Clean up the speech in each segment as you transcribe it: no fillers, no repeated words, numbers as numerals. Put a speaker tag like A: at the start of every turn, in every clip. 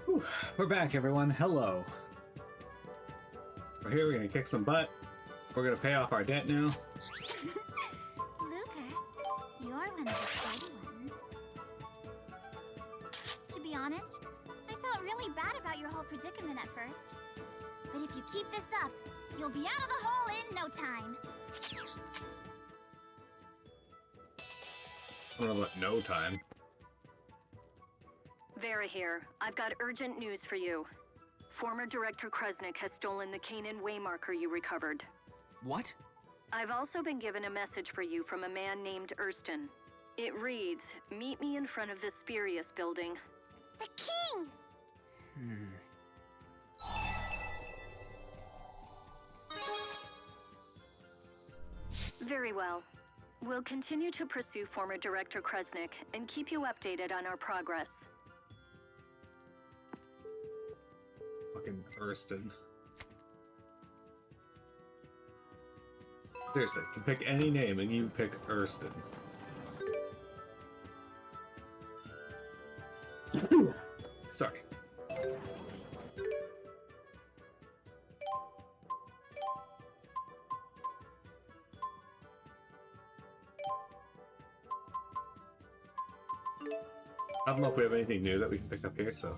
A: Whew. We're back, everyone. Hello. We're here. We're gonna kick some butt. We're gonna pay off our debt now.
B: Luger, you're one of the good ones. To be honest, I felt really bad about your whole predicament at first. But if you keep this up, you'll be out of the hole in no time.
A: I don't know about no time.
C: Vera here. I've got urgent news for you. Former Director Krusnik has stolen the Kanan waymarker you recovered.
D: What?
C: I've also been given a message for you from a man named Erston. It reads, meet me in front of the Spurious building.
B: The king!
C: Very well. We'll continue to pursue former Director Krusnik and keep you updated on our progress.
A: Fucking Erston. Seriously, you can pick any name and you pick Erston. Sorry. I don't know if we have anything new that we can pick up here, so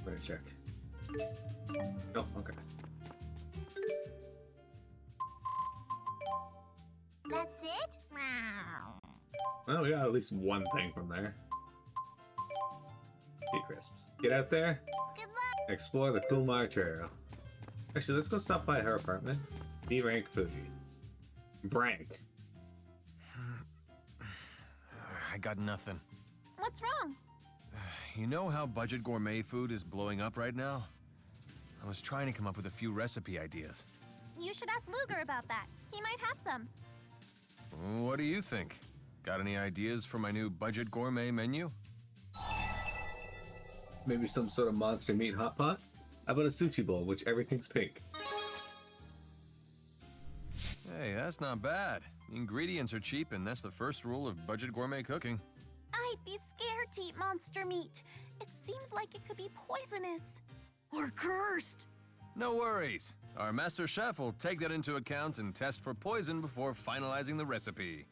A: we're gonna check. Oh, okay.
B: That's it?
A: Well, we got at least one thing from there. Hey, Crisps. Get out there.
B: Good luck!
A: Explore the Kumar Trail. Actually, let's go stop by her apartment. D-rank foodie. Brank.
D: I got nothing.
B: What's wrong?
D: You know how budget gourmet food is blowing up right now? I was trying to come up with a few recipe ideas.
B: You should ask Luger about that. He might have some.
D: What do you think? Got any ideas for my new budget gourmet menu?
A: Maybe some sort of monster meat hot pot? How about a sushi bowl, which everything's pink?
D: Hey, that's not bad. Ingredients are cheap, and that's the first rule of budget gourmet cooking.
B: I'd be scared to eat monster meat. It seems like it could be poisonous. Or cursed.
D: No worries. Our master chef will take that into account and test for poison before finalizing the recipe.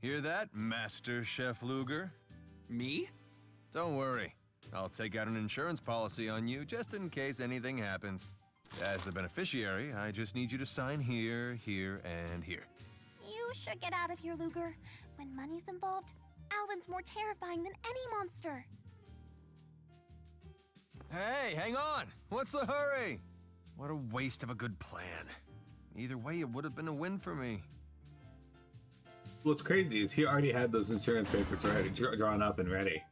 D: Hear that, Master Chef Luger?
E: Me?
D: Don't worry. I'll take out an insurance policy on you just in case anything happens. As the beneficiary, I just need you to sign here, here, and here.
B: You should get out of here, Luger. When money's involved, Alvin's more terrifying than any monster.
D: Hey, hang on! What's the hurry? What a waste of a good plan. Either way, it would have been a win for me.
A: What's crazy is he already had those insurance papers already drawn up and ready.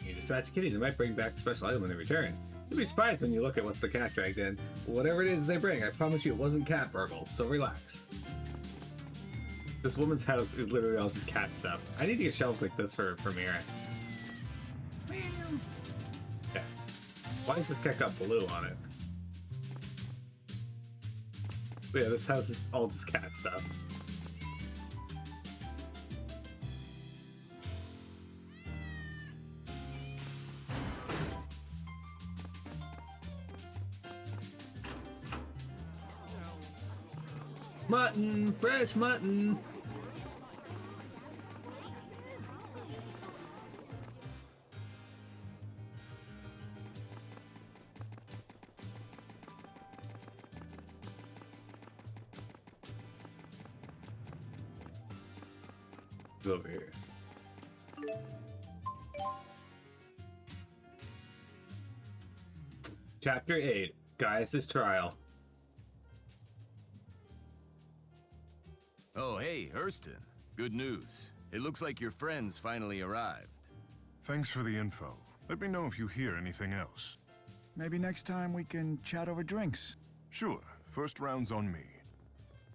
A: You dispatch kitties, they might bring back a special item when they return. You'll be surprised when you look at what the cat dragged in. Whatever it is they bring, I promise you it wasn't cat burgle, so relax. This woman's house is literally all just cat stuff. I need to get shelves like this for Mira. Yeah. Why is this cat got blue on it? But yeah, this house is all just cat stuff. Mutton! Fresh mutton! Over here. Chapter 8, Gaius' Trial.
E: Oh, hey, Hurston. Good news. It looks like your friends finally arrived.
F: Thanks for the info. Let me know if you hear anything else.
G: Maybe next time we can chat over drinks.
F: Sure, first round's on me.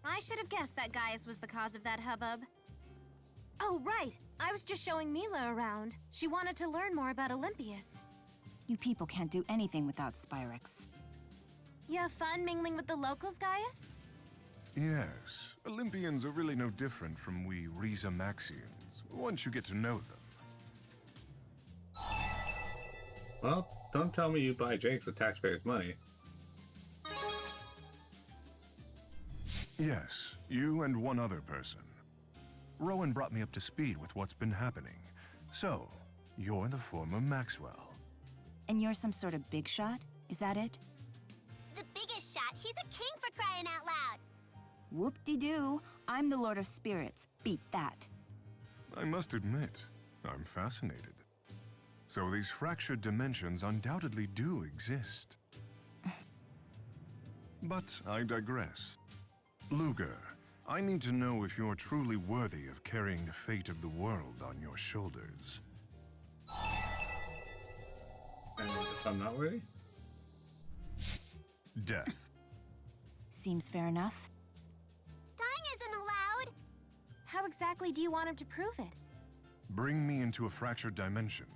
H: I should have guessed that Gaius was the cause of that hubbub. Oh, right. I was just showing Mila around. She wanted to learn more about Olympius.
I: You people can't do anything without Spyrex.
H: You have fun mingling with the locals, Gaius?
F: Yes, Olympians are really no different from we Riza Maxians, once you get to know them.
A: Well, don't tell me you buy drinks with taxpayers' money.
F: Yes, you and one other person. Rowan brought me up to speed with what's been happening. So, you're the former Maxwell.
I: And you're some sort of big shot? Is that it?
B: The biggest shot. He's a king for crying out loud.
I: Whoop-de-doo. I'm the Lord of Spirits. Beat that.
F: I must admit, I'm fascinated. So these fractured dimensions undoubtedly do exist. But I digress. Luger, I need to know if you're truly worthy of carrying the fate of the world on your shoulders.
A: And if I'm not worthy?
F: Death.
I: Seems fair enough.
B: Dying isn't allowed.
H: How exactly do you want him to prove it?
F: Bring me into a fractured dimension,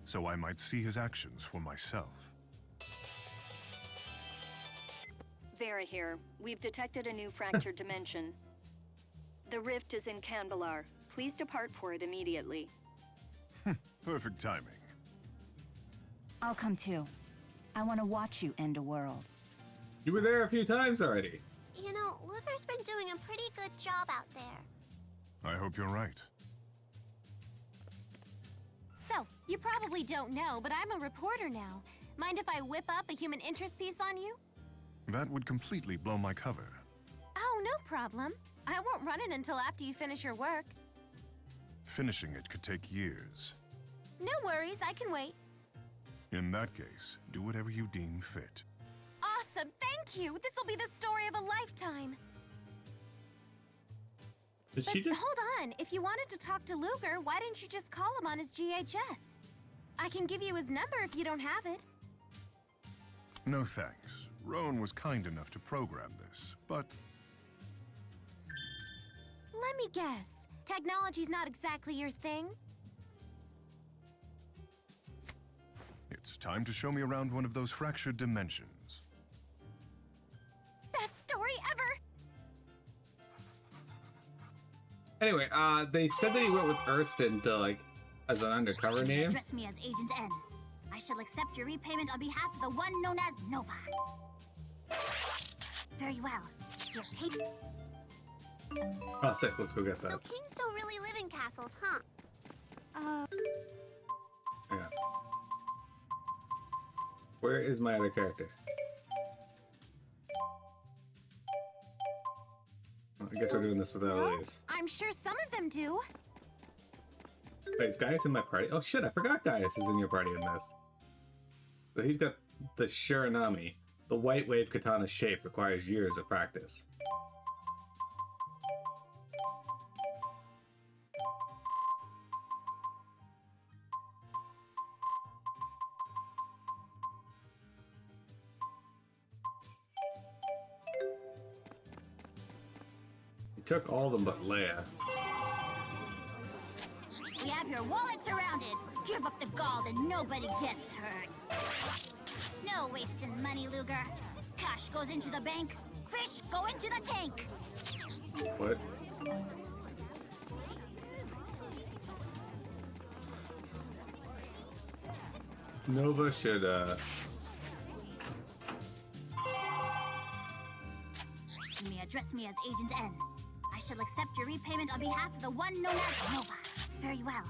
F: so I might see his actions for myself.
C: Vera here. We've detected a new fractured dimension. The rift is in Kanbalar. Please depart for it immediately.
F: Perfect timing.
I: I'll come too. I want to watch you end a world.
A: You were there a few times already.
B: You know, Luger's been doing a pretty good job out there.
F: I hope you're right.
H: So, you probably don't know, but I'm a reporter now. Mind if I whip up a human interest piece on you?
F: That would completely blow my cover.
H: Oh, no problem. I won't run it until after you finish your work.
F: Finishing it could take years.
H: No worries, I can wait.
F: In that case, do whatever you deem fit.
H: Awesome, thank you! This'll be the story of a lifetime.
A: Did
H: But
A: she just...
H: hold on, if you wanted to talk to Luger, why didn't you just call him on his GHS? I can give you his number if you don't have it.
F: No thanks. Rowan was kind enough to program this, but
H: Let me guess. Technology's not exactly your thing?
F: it's time to show me around one of those fractured dimensions.
H: Best story ever!
A: Anyway, they said that he went with Erston to, like, as an undercover name.
B: Address me as Agent N. I shall accept your repayment on behalf of the one known as Nova. Very well. Your payment.
A: Oh, sick. Let's go get that.
B: So kings don't really live in castles, huh?
A: Yeah. Where is my other character? Well, I guess we're doing this without Elise.
H: I'm sure some of them do.
A: Wait, is Gaius in my party? Oh shit, I forgot Gaius is in your party in this. So he's got the Shiranami. The white wave katana shape requires years of practice. He took all of them but Leia.
B: We have your wallet surrounded. Give up the gold and nobody gets hurt. No wasting money, Luger. Cash goes into the bank. Fish go into the tank.
A: What? Nova should,
B: You may address me as Agent N. I shall accept your repayment on behalf of the one known as Nova. Very well.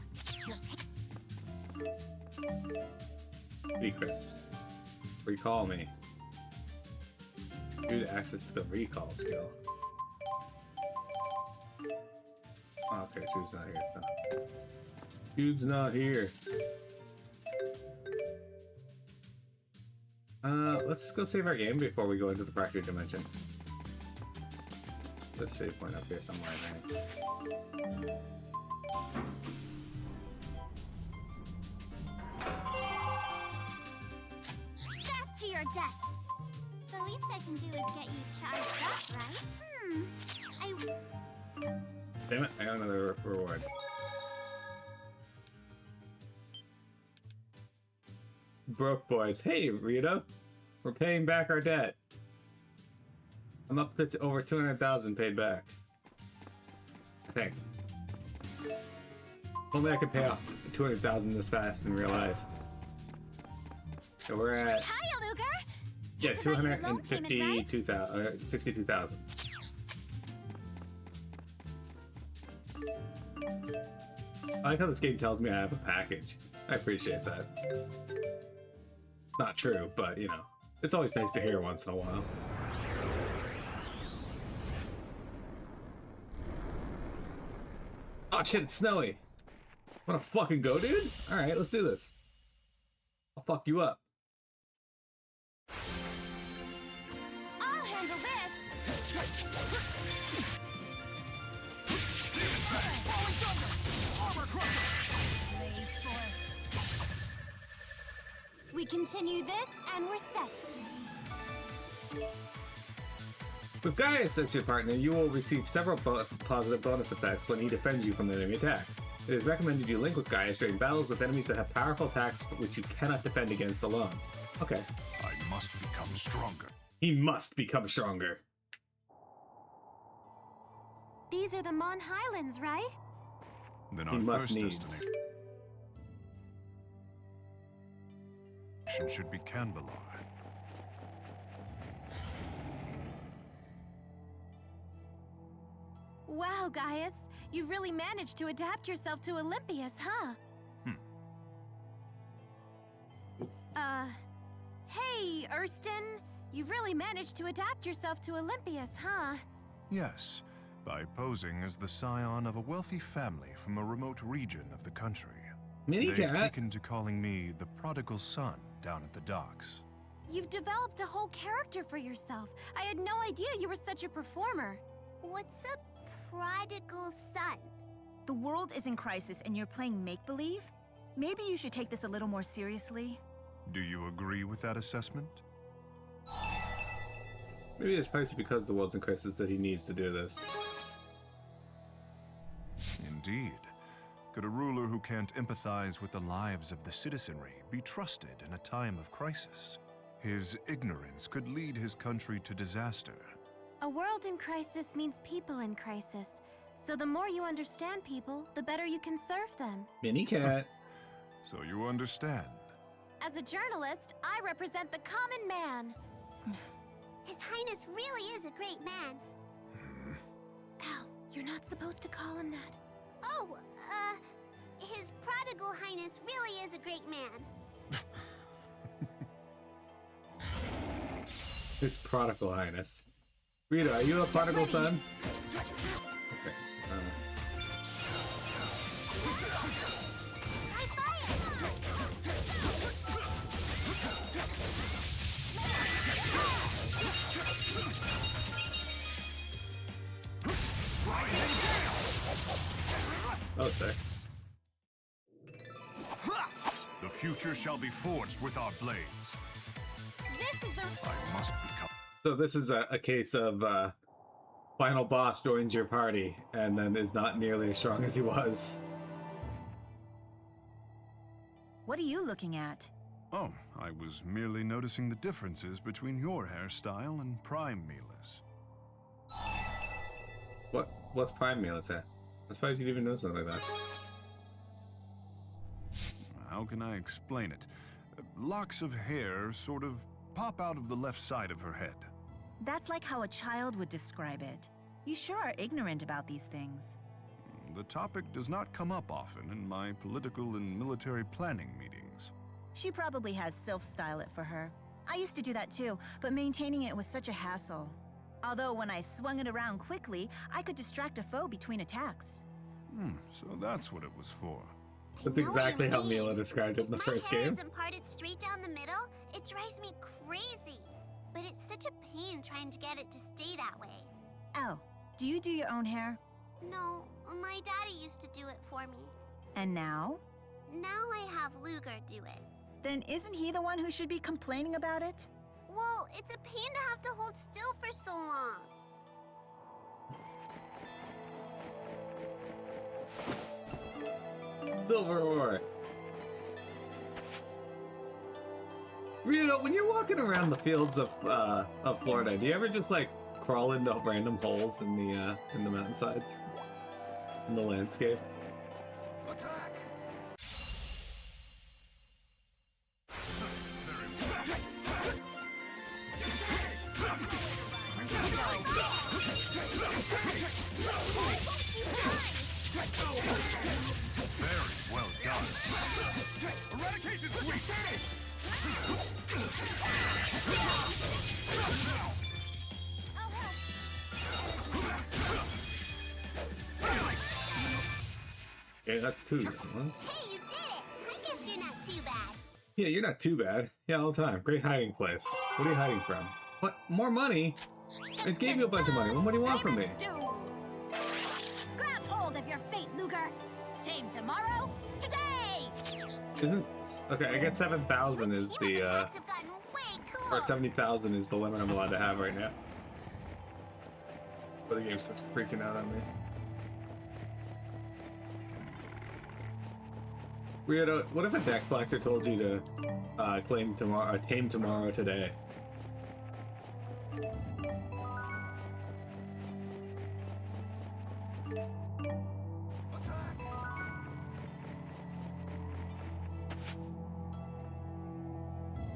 B: Your
A: be crisps. Recall me. Good access to the recall skill. Oh, okay, Jude's not here. So. Jude's not here. Let's go save our game before we go into the fractured dimension. There's a save point up here somewhere, I think.
B: death to your debts. The least I can do is get you charged up, right?
A: Damn it, I got another reward. Broke boys. Hey, Rita. We're paying back our debt. I'm up to over 200,000 paid back. I think. Only I could pay off 200,000 this fast in real life. So we're at
B: Hiya, Luger!
A: yeah,
B: It's about your loan payment, right?
A: 62,000. I like how this game tells me I have a package. I appreciate that. Not true, but you know, it's always nice to hear once in a while. Oh shit, it's snowy. Wanna fucking go, dude? Alright, let's do this. I'll fuck you up.
B: I'll handle this! We continue this, and we're set.
A: With Gaius as your partner, you will receive several positive bonus effects when he defends you from an enemy attack. It is recommended you link with Gaius during battles with enemies that have powerful attacks which you cannot defend against alone. Okay.
F: I must become stronger.
A: He must become stronger.
H: These are the Mon Highlands, right?
F: Then
A: He
F: our
A: must
F: first
A: needs.
F: destination should be Kanbalar.
H: Wow, Gaius, you really managed to adapt yourself to Olympius, huh? Hey, Erston, you've really managed to adapt yourself to Olympius, huh?
F: Yes, by posing as the scion of a wealthy family from a remote region of the country.
A: Mini
F: They've
A: cat.
F: taken to calling me the prodigal son down at the docks.
H: You've developed a whole character for yourself. I had no idea you were such a performer.
B: What's a prodigal son?
I: The world is in crisis and you're playing make-believe? Maybe you should take this a little more seriously.
F: Do you agree with that assessment?
A: Maybe it's precisely because the world's in crisis that he needs to do this.
F: Indeed. Could a ruler who can't empathize with the lives of the citizenry be trusted in a time of crisis? His ignorance could lead his country to disaster.
H: A world in crisis means people in crisis. So the more you understand people, the better you can serve them.
A: Mini cat.
F: So you understand.
H: As a journalist, I represent the common man.
B: His Highness really is a great man.
H: Al, you're not supposed to call him that.
B: Oh, His Prodigal Highness really is a great man.
A: His prodigal highness. Rita, are you a prodigal son? Okay.
B: Try fire!
A: Oh, sick.
F: The future shall be forged with our blades.
B: This is the...
F: I must become...
A: So this is a case of final boss joins your party and then is not nearly as strong as he was.
I: What are you looking at?
F: Oh, I was merely noticing the differences between your hairstyle and Prime Mila's.
A: What's Prime Meal at? I'm surprised you'd even know something like that.
F: How can I explain it? Locks of hair sort of pop out of the left side of her head.
I: That's like how a child would describe it. You sure are ignorant about these things.
F: The topic does not come up often in my political and military planning meetings.
I: She probably has self-style it for her. I used to do that too, but maintaining it was such a hassle. Although when I swung it around quickly, I could distract a foe between attacks.
F: So that's what it was for.
A: That's exactly how Mila described it in the first
B: My hair
A: game.
B: isn't parted straight down the middle, it drives me crazy. But it's such a pain trying to get it to stay that way.
I: Elle, do you do your own hair?
B: No, my daddy used to do it for me.
I: And now?
B: Now I have Luger do it.
I: Then isn't he the one who should be complaining about it?
B: Well, it's a pain to have to hold still for so long.
A: Silver ore. Rita, when you're walking around the fields of Florida, do you ever just like crawl into random holes in the mountainsides, in the landscape?
F: Eradication sweep!
A: Okay, that's two ones.
B: Hey, you did it! I guess you're not too bad.
A: Yeah, you're not too bad. Yeah, all the time. Great hiding place. What are you hiding from? What? More money? I just gave you a bunch of money. What do you want from me?
B: Grab hold of your fate, Luger. Team tomorrow, today.
A: Isn't... Okay, I get 7,000 is the,
B: Attacks have gotten way
A: or
B: cool.
A: 70,000 is the limit I'm allowed to have right now. But the game's just freaking out on me. Weirdo, what if a deck collector told you to tame tomorrow today?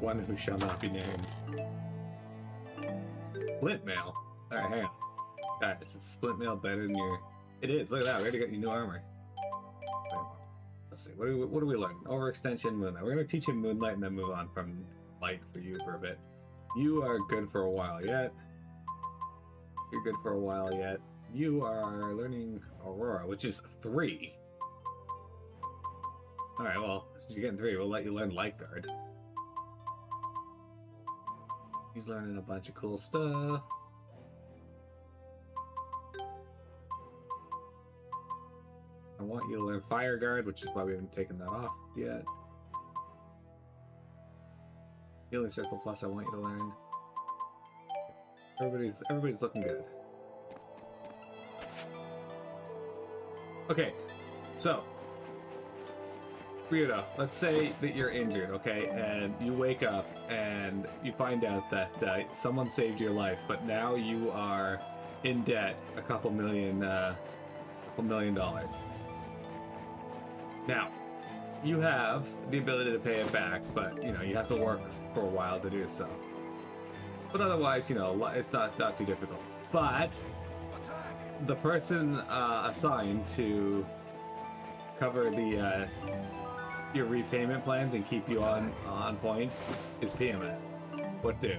A: One who shall not be named. Splint mail? Alright, hang on. Guys, is splint mail better than your... It is, look at that, we already got your new armor. Let's see, what do we learn? Overextension, Moonlight. We're gonna teach you Moonlight and then move on from Light for you for a bit. You are good for a while yet. You're good for a while yet. You are learning Aurora, which is 3. Alright, well, since you're getting 3, we'll let you learn Light Guard. He's learning a bunch of cool stuff. I want you to learn Fire Guard, which is why we haven't taken that off yet. Healing Circle Plus, I want you to learn. Everybody's looking good. Okay, so Ryudo, let's say that you're injured, okay, and you wake up and you find out that someone saved your life, but now you are in debt a couple million dollars. Now, you have the ability to pay it back, but you know you have to work for a while to do so. But otherwise, you know, it's not too difficult. But the person assigned to cover the your repayment plans and keep you on point is Piamat. What do?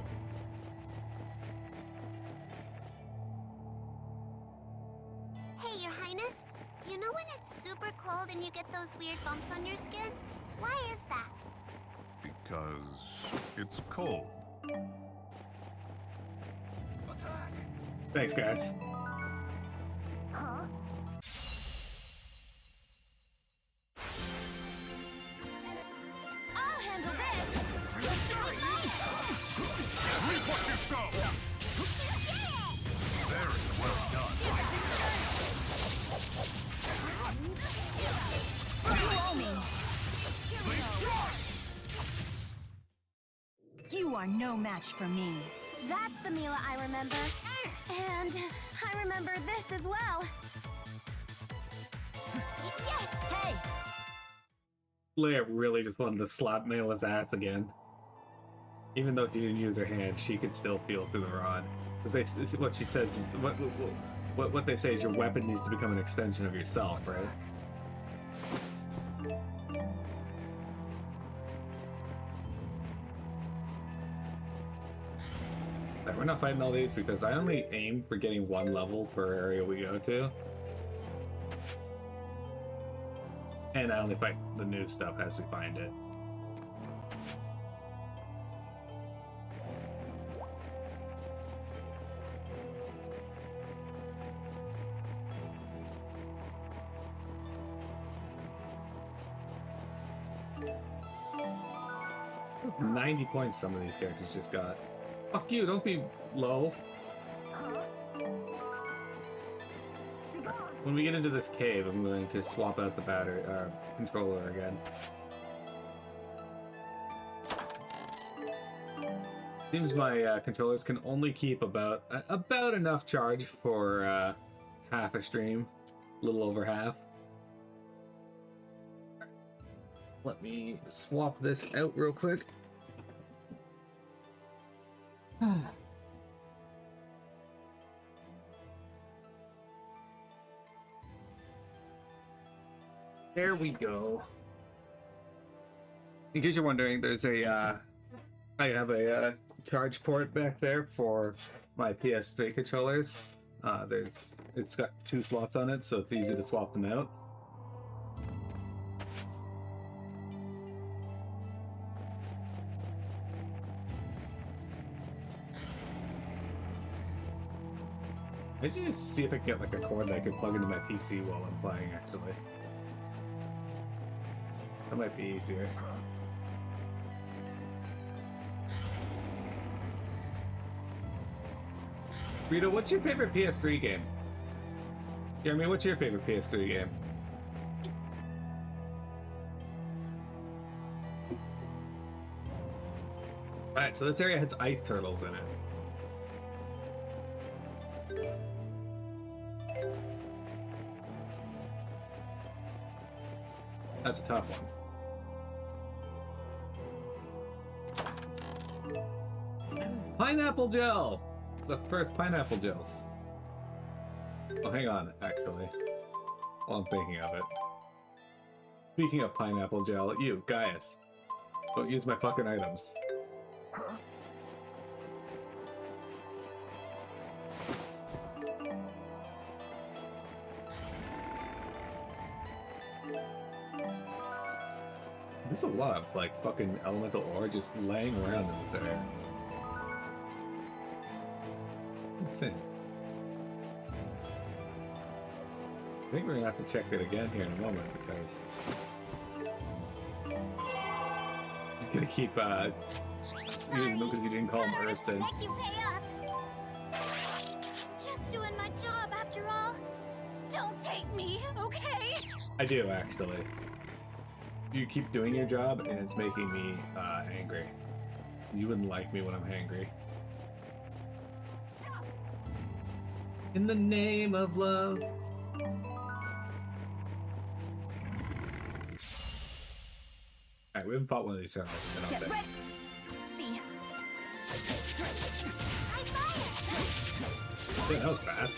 B: Hey, Your Highness. You know when it's super cold and you get those weird bumps on your skin? Why is that?
F: Because it's cold.
A: Thanks, guys.
H: I'll handle this!
F: Reap what you sow! Very well done.
I: You are no match for me.
H: That's the Mila I remember. And I remember this as well.
B: Yes! Hey!
A: Leia really just wanted to slap Mila's ass again. Even though she didn't use her hand, she could still feel through the rod. Because what she says is what they say is your weapon needs to become an extension of yourself, right? Right, we're not fighting all these because I only aim for getting 1 level per area we go to. And I only fight the new stuff as we find it. That's 90 points some of these characters just got. Fuck you, don't be low. When we get into this cave, I'm going to swap out the battery, controller again. Seems my controllers can only keep about enough charge for half a stream, a little over half. Let me swap this out real quick. There we go. In case you're wondering, there's a I have a charge port back there for my PS3 controllers. It's got 2 slots on it, so it's easy to swap them out. I should just see if I can get like a cord that I can plug into my PC while I'm playing, actually. That might be easier. Rita, what's your favorite PS3 game? Jeremy, what's your favorite PS3 game? Alright, so this area has ice turtles in it. That's a tough one. Pineapple gel! It's the first pineapple gels. Oh, hang on, actually. While I'm thinking of it. Speaking of pineapple gel, you, Gaius. Don't use my fucking items. There's a lot of, like, fucking elemental ore just laying around in this area. Insane. I think we're gonna have to check it again here in a moment because he's gonna keep
B: Sorry,
A: because you didn't call him
B: good artists
A: Urson.
B: make you pay up. Just doing my job after all. Don't take me, okay?
A: I do actually. You keep doing your job and it's making me angry. You wouldn't like me when I'm hangry.
B: Stop.
A: In the name of love. Alright, we haven't fought one of these turtles in a
I: Get
A: minute.
I: ready. Try fire.
A: Yeah, that was fast.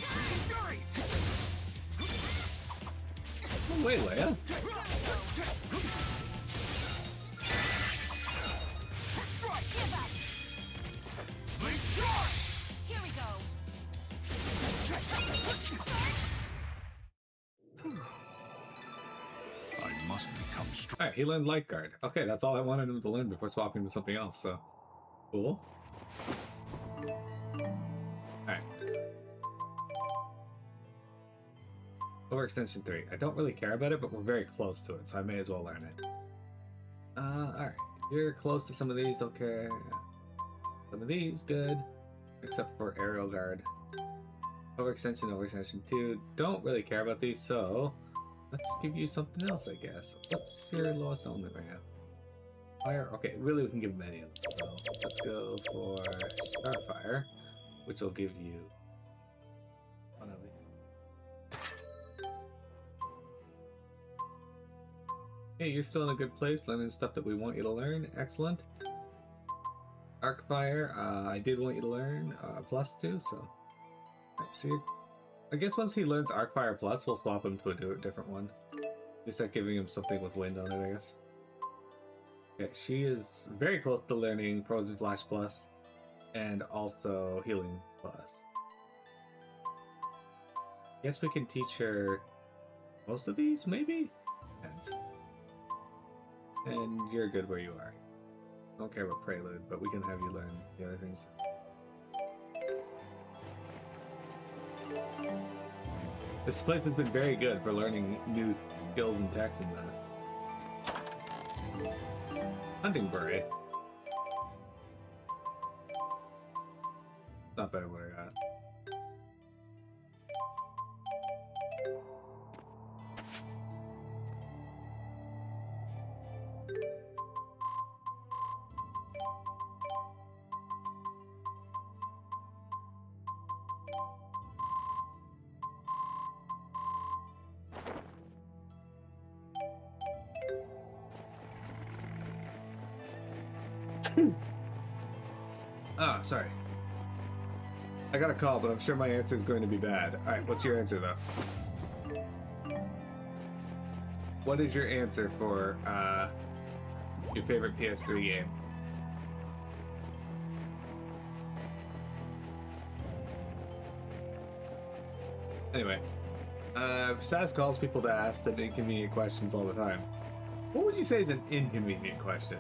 A: No way, Leia.
B: Give up. Here we go.
F: I must become strong.
A: Alright, he learned Light Guard. Okay, that's all I wanted him to learn before swapping to something else, so. Cool. Alright. Overextension 3. I don't really care about it, but we're very close to it, so I may as well learn it. Alright. You're close to some of these, okay. Some of these, good. Except for Aerial Guard. Overextension 2. Don't really care about these, so let's give you something else, I guess. What's your lowest element right now? Fire? Okay, really we can give him any of them. So let's go for Starfire, which will give you one of these. Hey, you're still in a good place, learning stuff that we want you to learn. Excellent. Arcfire, I did want you to learn +2, so let's see. I guess once he learns Arcfire Plus, we'll swap him to a different one. Just start giving him something with wind on it, I guess. Okay, she is very close to learning Frozen Flash Plus and also Healing Plus. Guess we can teach her most of these, maybe? Depends. And you're good where you are. Don't care about Prelude, but we can have you learn the other things. This place has been very good for learning new skills and techs and that. Hunting Beret. Not better what I got. Ah, sorry. I got a call, but I'm sure my answer is going to be bad. Alright, what's your answer, though? What is your answer for, Your favorite PS3 game. Anyway, Saz calls people to ask them inconvenient questions all the time. What would you say is an inconvenient question?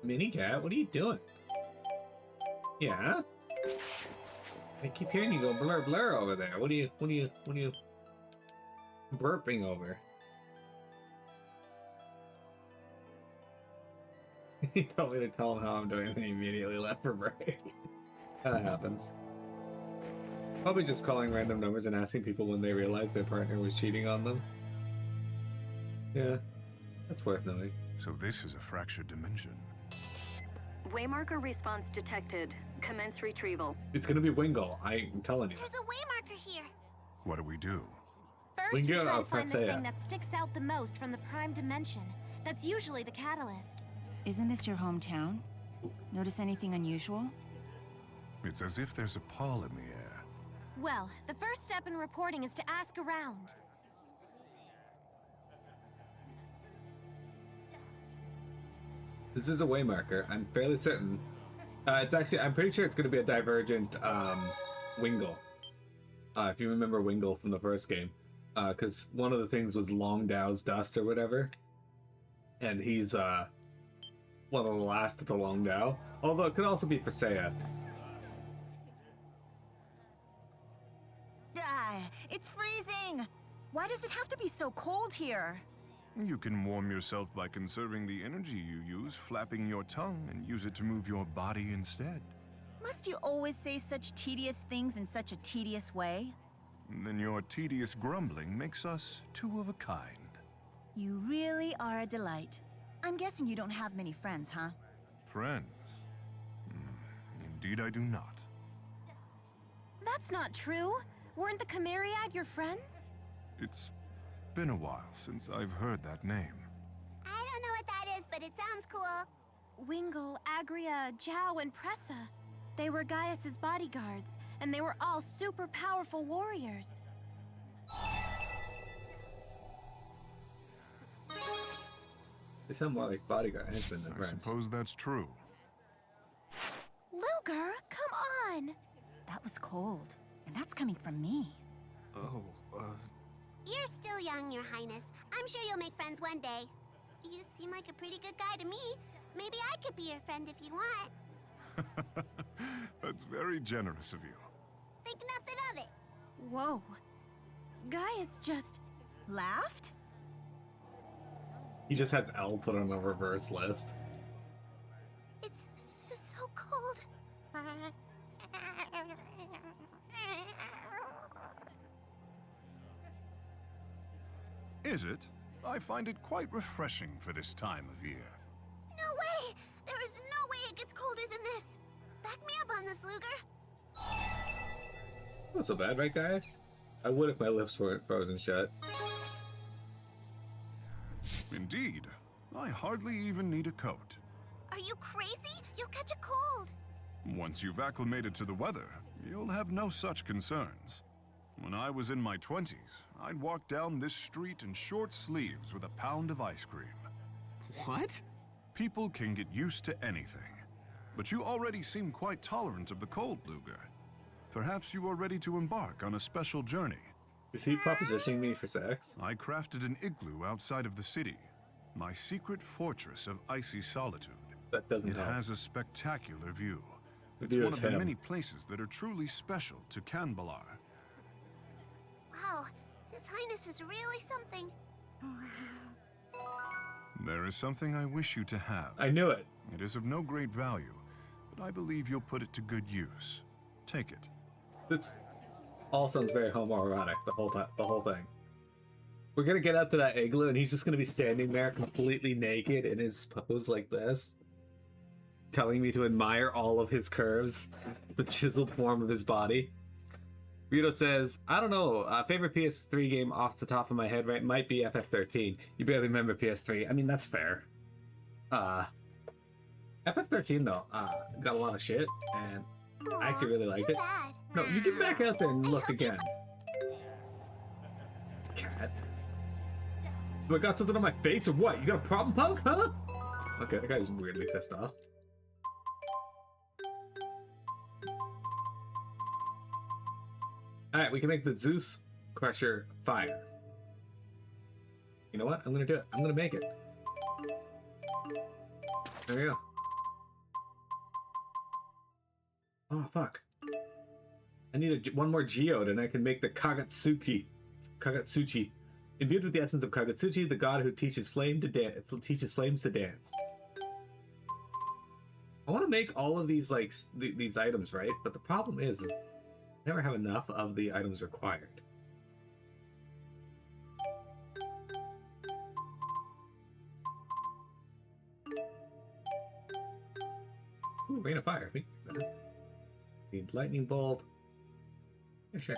A: Minicat, what are you doing? Yeah? I keep hearing you go blur blur over there. What are you burping over? He told me to tell him how I'm doing and he immediately left for break. That happens. Probably just calling random numbers and asking people when they realized their partner was cheating on them. Yeah, that's worth knowing.
F: So this is a fractured dimension.
C: Waymarker response detected. Commence retrieval.
A: It's gonna be Wingle, I'm telling you.
B: There's a waymarker here.
F: What do we do?
H: First, we
A: go
H: try to
A: out,
H: find the
A: Presea.
H: thing that sticks out the most from the prime dimension. That's usually the catalyst.
I: Isn't this your hometown? Notice anything unusual?
F: It's as if there's a pall in the air.
H: Well, the first step in reporting is to ask around.
A: This is a waymarker. I'm fairly certain. It's actually, I'm pretty sure it's going to be a divergent Wingle. If you remember Wingle from the first game. Because one of the things was Long Dow's dust or whatever. And he's one of the last of the Long Dow. Although it could also be Presea.
I: It's freezing! Why does it have to be so cold here?
F: You can warm yourself by conserving the energy you use, flapping your tongue, and use it to move your body instead.
I: Must you always say such tedious things in such a tedious way?
F: Then your tedious grumbling makes us two of a kind.
I: You really are a delight. I'm guessing you don't have many friends, huh?
F: Friends? Indeed I do not.
H: That's not true. Weren't the Chimeriad your friends?
F: It's been a while since I've heard that name.
B: I don't know what that is, but it sounds cool.
H: Wingle, Agria, Zhao, and Pressa. They were Gaius's bodyguards, and they were all super powerful warriors.
A: They sound more like bodyguard henchmen than
F: I
A: friends.
F: suppose that's true.
H: Luger, come on!
I: That was cold, and that's coming from me.
F: Oh,
B: You're still young, Your Highness. I'm sure you'll make friends one day. You seem like a pretty good guy to me. Maybe I could be your friend if you want.
F: that's very generous of you.
B: Think nothing of it.
H: Whoa. Gaius just...
I: Laughed?
A: He just has L put on a reverse list.
B: It's so cold.
F: Is it? I find it quite refreshing for this time of year.
B: No way! There is no way it gets colder than this. Back me up on this, Luger.
A: Not so bad, right, guys? I would if my lips weren't frozen shut.
F: Indeed. I hardly even need a coat.
B: Are you crazy? You'll catch a cold.
F: Once you've acclimated to the weather, you'll have no such concerns. When I was in my 20s, I'd walk down this street in short sleeves with a pound of ice cream.
E: What?
F: People can get used to anything. But you already seem quite tolerant of the cold, Luger. Perhaps you are ready to embark on a special journey.
A: Is he propositioning me for sex?
F: I crafted an igloo outside of the city, my secret fortress of icy solitude.
A: That doesn't
F: It
A: help.
F: has a spectacular view.
A: The
F: It's
A: view
F: one
A: is
F: of the
A: him.
F: many places that are truly special to Kanbalar.
B: Wow, His Highness is really something.
F: There is something I wish you to have.
A: I knew it.
F: It is of no great value, but I believe you'll put it to good use. Take it.
A: This all sounds very homoerotic, the whole thing. We're gonna get up to that igloo and he's just gonna be standing there completely naked in his pose like this, telling me to admire all of his curves, the chiseled form of his body. Rito says, I don't know, favorite PS3 game off the top of my head, right, might be FF13. You barely remember PS3. I mean, that's fair. FF13, though, got a lot of shit, and I actually really liked it. No, you get back out there and look again. Cat. Do I got something on my face or what? You got a problem, punk, huh? Okay, that guy's weirdly pissed off. Alright, we can make the Zeus Crusher fire. You know what? I'm gonna do it. I'm gonna make it. There we go. Oh, fuck. I need one more geode and I can make the Kagatsuchi. Imbued with the essence of Kagatsuchi, the god who teaches flames to dance. I want to make all of these, like, these items, right? But the problem is I never have enough of the items required. Ooh, rain of fire. Need lightning bolt. Yeah, sure.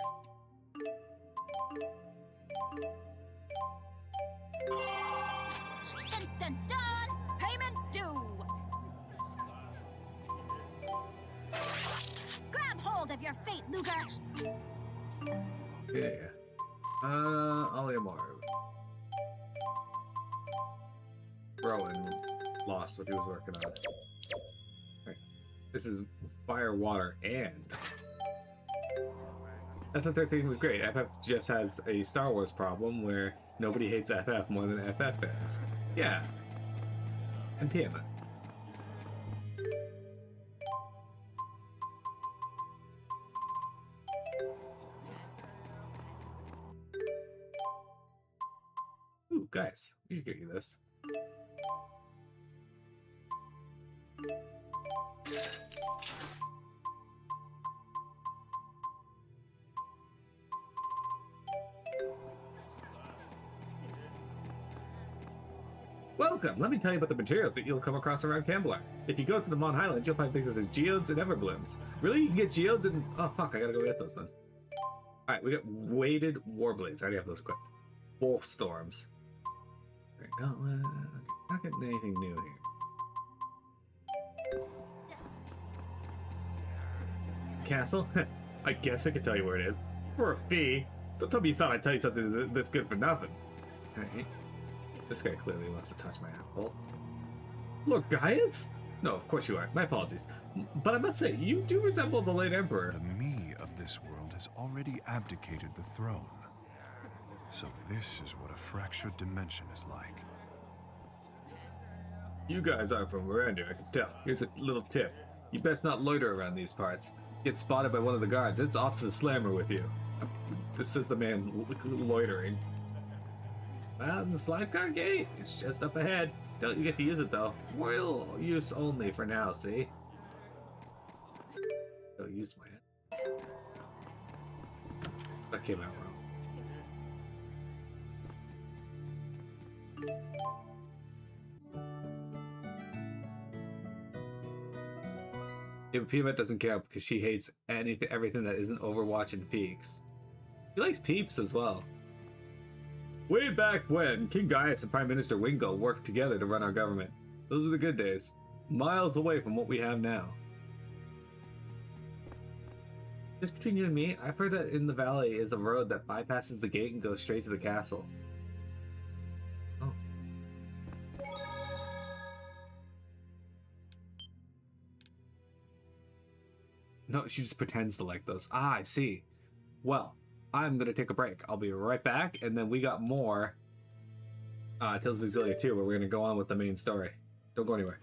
B: Dun dun dun! Payment due! Grab hold of your fate, Luger!
A: Yeah. Olimar. Rowan lost what he was working on. Right. This is fire, water, and FF13 was great. FF just has a Star Wars problem where nobody hates FF more than FF fans. Yeah. And Tiamat. Ooh, guys, we should get you this. Welcome! Let me tell you about the materials that you'll come across around Kanbalar. If you go to the Mon Highlands, you'll find things such as geodes and everblooms. Really? You can get geodes and... Oh, fuck, I gotta go get those then. Alright, we got weighted warblades. I already have those equipped. Wolf storms. Alright, not getting anything new here. Castle? I guess I could tell you where it is. For a fee. Don't tell me you thought I'd tell you something that's good for nothing. Alright. This guy clearly wants to touch my apple. Look, Gaius? No, of course you aren't. My apologies. But I must say, you do resemble the late Emperor.
F: The me of this world has already abdicated the throne. So this is what a fractured dimension is like.
A: You guys aren't from around here, I can tell. Here's a little tip. You best not loiter around these parts. Get spotted by one of the guards, it's off to the slammer with you. This is the man loitering. Well, the slide car gate, it's just up ahead. Don't you get to use it though. Royal use only for now, see? Don't use my hand. That came out wrong. Yeah, but Peanut doesn't care because she hates everything that isn't Overwatch and Peaks. She likes Peeps as well. Way back when, King Gaius and Prime Minister Wingo worked together to run our government. Those were the good days. Miles away from what we have now. Just between you and me, I've heard that in the valley is a road that bypasses the gate and goes straight to the castle. Oh. No, she just pretends to like those. Ah, I see. Well, I'm gonna take a break. I'll be right back, and then we got more Tales of Xillia 2, where we're gonna go on with the main story. Don't go anywhere.